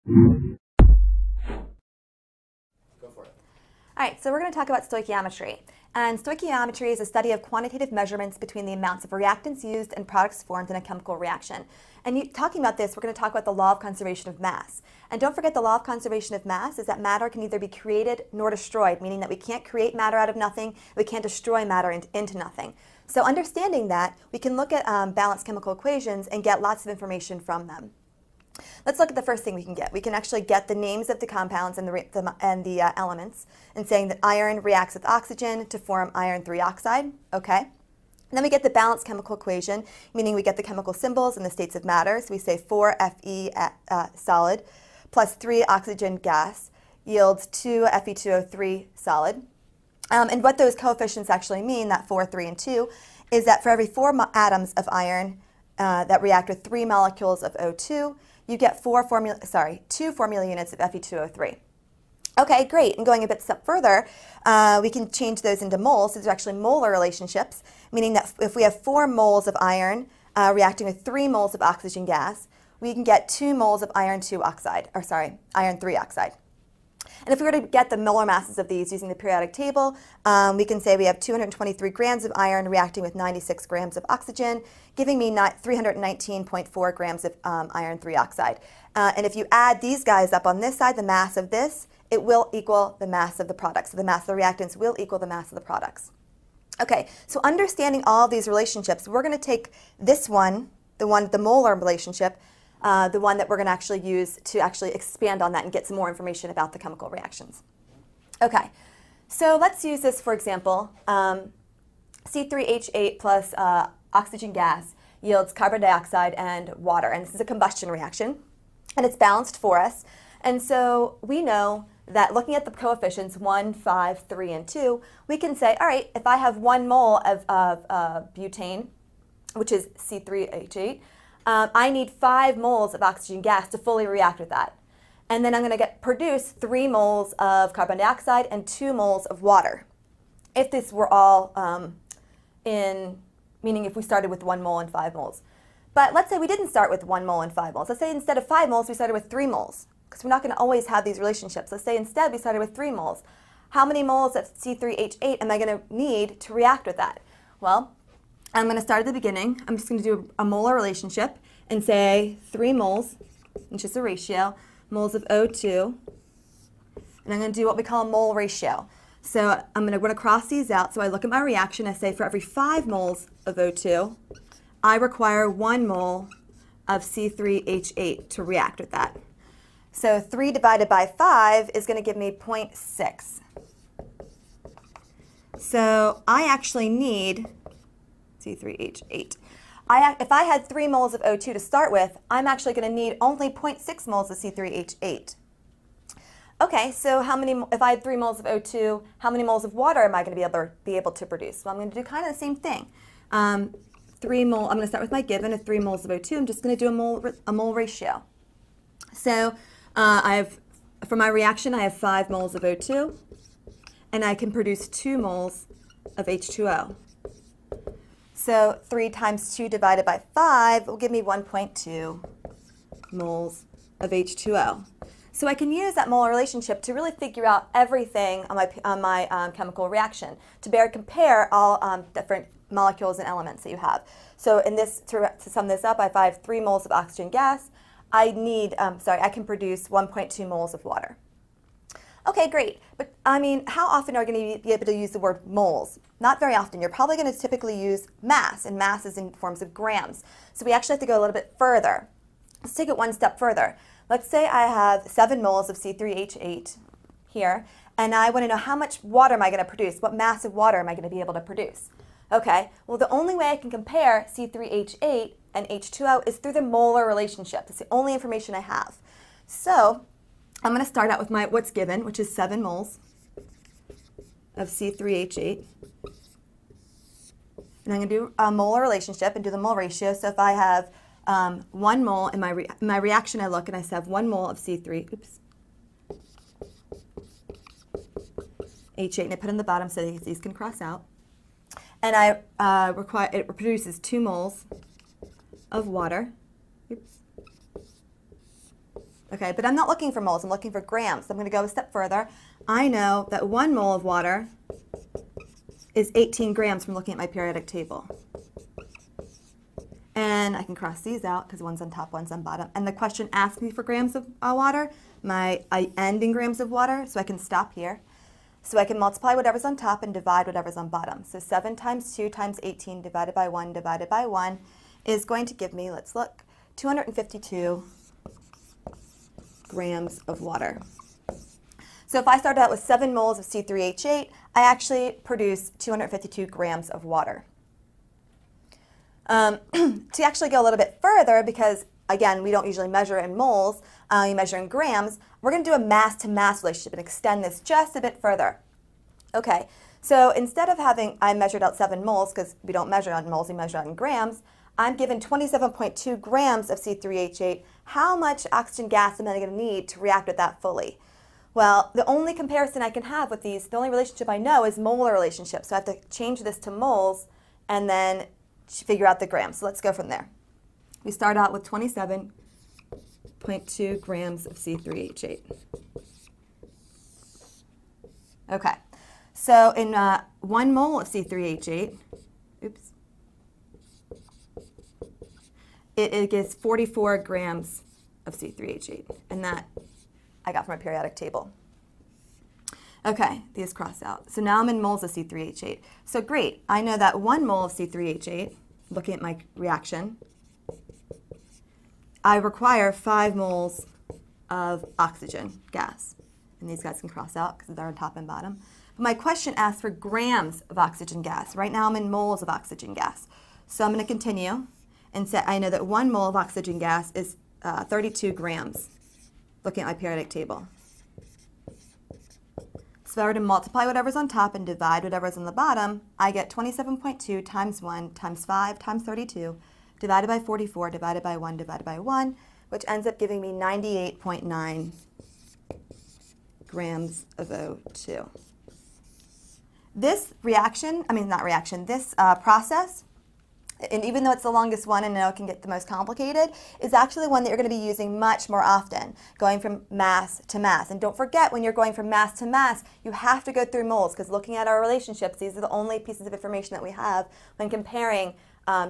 Go for it. All right, so we're going to talk about stoichiometry. And stoichiometry is a study of quantitative measurements between the amounts of reactants used and products formed in a chemical reaction. And talking about this, we're going to talk about the law of conservation of mass. And don't forget, the law of conservation of mass is that matter can neither be created nor destroyed, meaning that we can't create matter out of nothing, we can't destroy matter into nothing. So understanding that, we can look at balanced chemical equations and get lots of information from them. Let's look at the first thing we can get. We can actually get the names of the compounds and the elements, and saying that iron reacts with oxygen to form iron 3 oxide. Okay. And then we get the balanced chemical equation, meaning we get the chemical symbols and the states of matter. So we say 4Fe solid plus 3 oxygen gas yields 2 Fe2O3 solid. And what those coefficients actually mean, that 4, 3, and 2, is that for every 4 atoms of iron that react with 3 molecules of O2, you get 2 formula units of Fe2O3. Okay, great. And going a bit step further, we can change those into moles. So these are actually molar relationships, meaning that if we have 4 moles of iron reacting with 3 moles of oxygen gas, we can get 2 moles of iron 3 oxide. And if we were to get the molar masses of these using the periodic table, we can say we have 223 grams of iron reacting with 96 grams of oxygen, giving me 319.4 grams of iron 3 oxide. And if you add these guys up on this side, the mass of this, it will equal the mass of the products. So the mass of the reactants will equal the mass of the products. Okay, so understanding all of these relationships, we're going to take this one, the molar relationship, the one that we're going to actually use to actually expand on that and get some more information about the chemical reactions. Okay, so let's use this, for example. C3H8 plus oxygen gas yields carbon dioxide and water. And this is a combustion reaction, and it's balanced for us. And so we know that looking at the coefficients 1, 5, 3, and 2, we can say, all right, if I have 1 mole of butane, which is C3H8, I need 5 moles of oxygen gas to fully react with that. And then I'm going to produce 3 moles of carbon dioxide and 2 moles of water. If this were all meaning if we started with 1 mole and 5 moles. But let's say we didn't start with 1 mole and 5 moles. Let's say instead of 5 moles, we started with 3 moles. Because we're not going to always have these relationships. Let's say instead we started with 3 moles. How many moles of C3H8 am I going to need to react with that? Well, I'm going to start at the beginning. I'm just going to do a molar relationship and say 3 moles, which is a ratio, moles of O2. And I'm going to do what we call a mole ratio. So I'm going to cross these out. So I look at my reaction. I say for every 5 moles of O2, I require 1 mole of C3H8 to react with that. So 3 divided by 5 is going to give me 0.6. So I actually need C3H8. If I had 3 moles of O2 to start with, I'm actually going to need only 0.6 moles of C3H8. Okay, so if I had 3 moles of O2, how many moles of water am I going to be able to produce? Well, I'm going to do kind of the same thing. I'm going to start with my given of 3 moles of O2. I'm just going to do a mole ratio. So for my reaction, I have 5 moles of O2, and I can produce 2 moles of H2O. So 3 times 2 divided by 5 will give me 1.2 moles of H2O. So I can use that molar relationship to really figure out everything on my chemical reaction, to compare all different molecules and elements that you have. So in this, to sum this up, if I have 3 moles of oxygen gas, I can produce 1.2 moles of water. Okay, great. But I mean, how often are you going to be able to use the word moles? Not very often. You're probably going to typically use mass, and mass is in forms of grams. So we actually have to go a little bit further. Let's take it one step further. Let's say I have 7 moles of C3H8 here, and I want to know how much water am I going to produce? What mass of water am I going to be able to produce? Okay, well, the only way I can compare C3H8 and H2O is through the molar relationship. It's the only information I have. So I'm going to start out with what's given, which is 7 moles of C3H8. And I'm going to do a molar relationship and do the mole ratio. So if I have 1 mole in my reaction, I look and I have 1 mole of C3, H8, and I put in the bottom so these can cross out. And it produces 2 moles of water. Okay, but I'm not looking for moles, I'm looking for grams. So I'm going to go a step further. I know that 1 mole of water is 18 grams from looking at my periodic table. And I can cross these out because one's on top, one's on bottom. And the question asks me for grams of water. I end in grams of water, so I can stop here. So I can multiply whatever's on top and divide whatever's on bottom. So 7 times 2 times 18 divided by 1 is going to give me, let's look, 252 grams of water. So if I started out with 7 moles of C3H8, I actually produce 252 grams of water. To actually go a little bit further, because again, we don't usually measure in moles, we measure in grams, we're going to do a mass-to-mass relationship and extend this just a bit further. Okay, so instead of having, I measured out 7 moles, because we don't measure out in moles, we measure out in grams, I'm given 27.2 grams of C3H8. How much oxygen gas am I going to need to react with that fully? Well, the only comparison I can have with these, the only relationship I know is molar relationship. So I have to change this to moles and then figure out the grams. So let's go from there. We start out with 27.2 grams of C3H8. Okay, so in 1 mole of C3H8, it gives 44 grams of C3H8, and that I got from a periodic table. Okay, these cross out. So now I'm in moles of C3H8. So great, I know that 1 mole of C3H8, looking at my reaction, I require 5 moles of oxygen gas. And these guys can cross out because they're on top and bottom. But my question asks for grams of oxygen gas. Right now I'm in moles of oxygen gas. So I'm going to continue and say I know that 1 mole of oxygen gas is 32 grams, looking at my periodic table. So if I were to multiply whatever's on top and divide whatever's on the bottom, I get 27.2 times 1 times 5 times 32 divided by 44 divided by 1 divided by 1, which ends up giving me 98.9 grams of O2. This reaction, this process, and even though it's the longest one and I know it can get the most complicated, is actually one that you're going to be using much more often, going from mass to mass. And don't forget, when you're going from mass to mass, you have to go through moles, because looking at our relationships, these are the only pieces of information that we have when comparing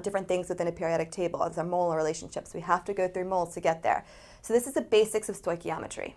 different things within a periodic table. These are molar relationships. We have to go through moles to get there. So this is the basics of stoichiometry.